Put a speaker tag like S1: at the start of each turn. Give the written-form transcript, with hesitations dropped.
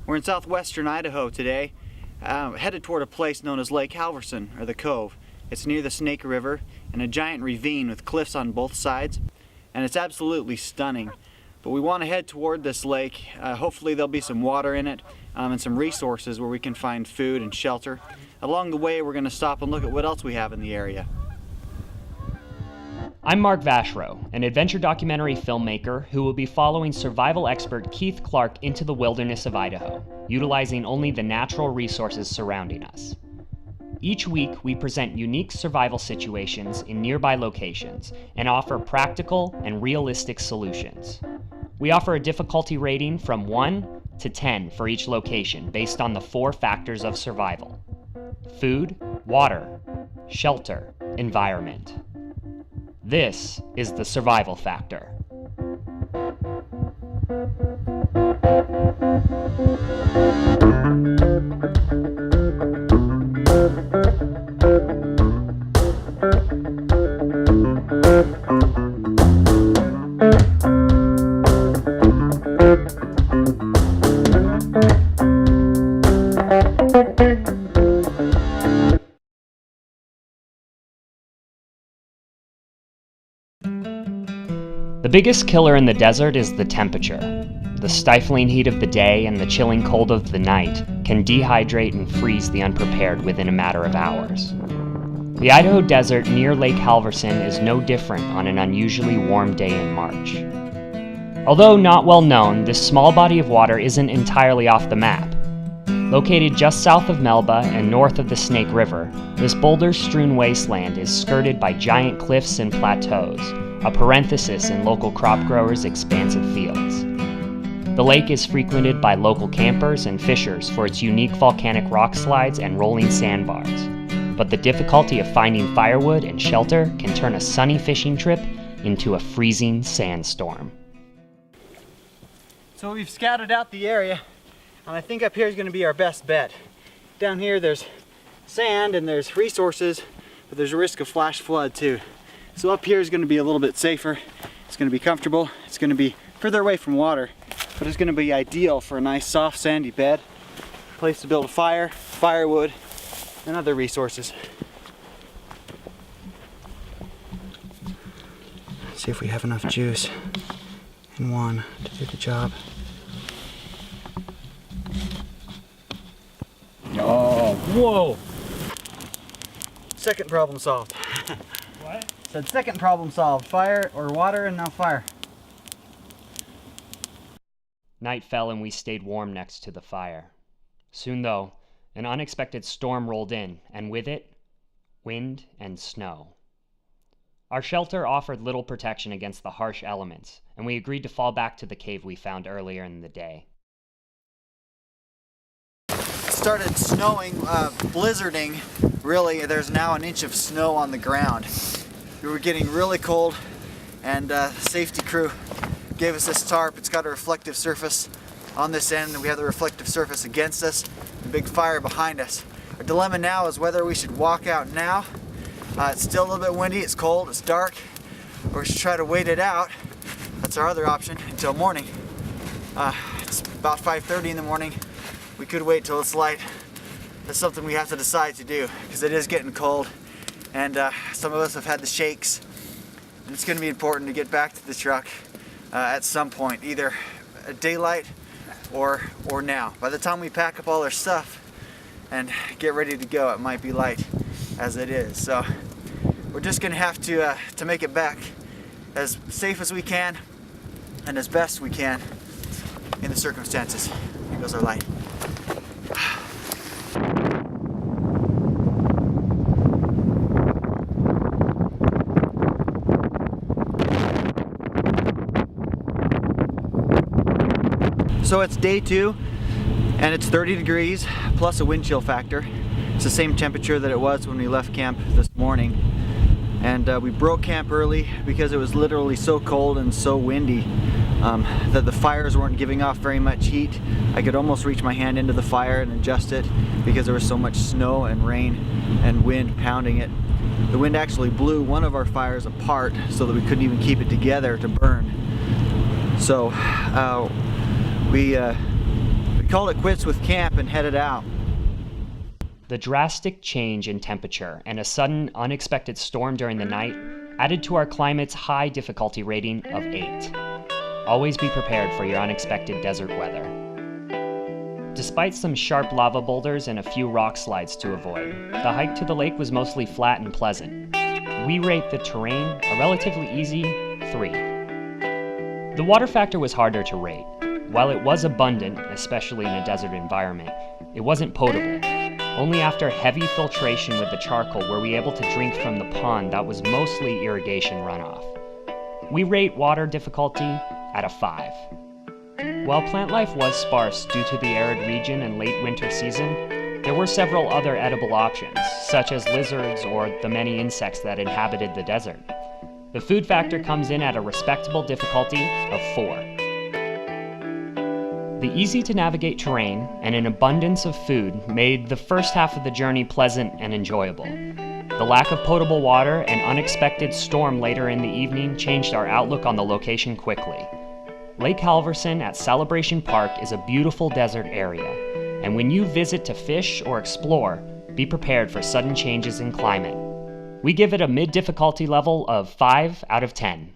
S1: We're in southwestern Idaho today, headed toward a place known as Lake Halverson, or the Cove. It's near the Snake River and a giant ravine with cliffs on both sides, and it's absolutely stunning. But we want to head toward this lake. Hopefully there'll be some water in it and some resources where we can find food and shelter. Along the way, we're going to stop and look at what else we have in the area.
S2: I'm Mark Vashro, an adventure documentary filmmaker who will be following survival expert Keith Clark into the wilderness of Idaho, utilizing only the natural resources surrounding us. Each week, we present unique survival situations in nearby locations and offer practical and realistic solutions. We offer a difficulty rating from 1 to 10 for each location based on the 4 factors of survival: food, water, shelter, environment. This is the survival factor. The biggest killer in the desert is the temperature. The stifling heat of the day and the chilling cold of the night can dehydrate and freeze the unprepared within a matter of hours. The Idaho desert near Lake Halverson is no different on an unusually warm day in March. Although not well known, this small body of water isn't entirely off the map. Located just south of Melba and north of the Snake River, this boulder-strewn wasteland is skirted by giant cliffs and plateaus, a parenthesis in local crop growers' expansive fields. The lake is frequented by local campers and fishers for its unique volcanic rock slides and rolling sandbars, but the difficulty of finding firewood and shelter can turn a sunny fishing trip into a freezing sandstorm.
S1: So we've scouted out the area, and I think up here is going to be our best bet. Down here there's sand and there's resources, but there's a risk of flash flood too. So up here is going to be a little bit safer. It's going to be comfortable. It's going to be further away from water, but it's going to be ideal for a nice soft sandy bed, place to build a fire, firewood, and other resources. Let's see if we have enough juice in one to do the job. Oh, whoa! Second problem solved.
S3: What?
S1: Said second problem solved. Fire or water, and now fire.
S2: Night fell and we stayed warm next to the fire. Soon though, an unexpected storm rolled in, and with it, wind and snow. Our shelter offered little protection against the harsh elements, and we agreed to fall back to the cave we found earlier in the day.
S1: It started snowing, blizzarding. Really, there's now an inch of snow on the ground. We were getting really cold, and the safety crew gave us this tarp. It's got a reflective surface on this end, and we have the reflective surface against us, the big fire behind us. Our dilemma now is whether we should walk out now. It's still a little bit windy, it's cold, it's dark, or we should try to wait it out. That's our other option until morning. It's about 5:30 in the morning. We could wait till it's light. That's something we have to decide to do, because it is getting cold, and some of us have had the shakes. And it's going to be important to get back to the truck at some point, either at daylight or now. By the time we pack up all our stuff and get ready to go, it might be light as it is. So we're just going to have to make it back as safe as we can and as best we can in the circumstances. Here goes our light. So it's day 2, and it's 30 degrees plus a wind chill factor. It's the same temperature that it was when we left camp this morning. And we broke camp early because it was literally so cold and so windy that the fires weren't giving off very much heat. I could almost reach my hand into the fire and adjust it because there was so much snow and rain and wind pounding it. The wind actually blew one of our fires apart so that we couldn't even keep it together to burn. So we called it quits with camp and headed out.
S2: The drastic change in temperature and a sudden, unexpected storm during the night added to our climate's high difficulty rating of 8. Always be prepared for your unexpected desert weather. Despite some sharp lava boulders and a few rock slides to avoid, the hike to the lake was mostly flat and pleasant. We rate the terrain a relatively easy 3. The water factor was harder to rate. While it was abundant, especially in a desert environment, it wasn't potable. Only after heavy filtration with the charcoal were we able to drink from the pond that was mostly irrigation runoff. We rate water difficulty at a 5. While plant life was sparse due to the arid region and late winter season, there were several other edible options, such as lizards or the many insects that inhabited the desert. The food factor comes in at a respectable difficulty of 4. The easy-to-navigate terrain and an abundance of food made the first half of the journey pleasant and enjoyable. The lack of potable water and unexpected storm later in the evening changed our outlook on the location quickly. Lake Halverson at Celebration Park is a beautiful desert area, and when you visit to fish or explore, be prepared for sudden changes in climate. We give it a mid-difficulty level of 5 out of 10.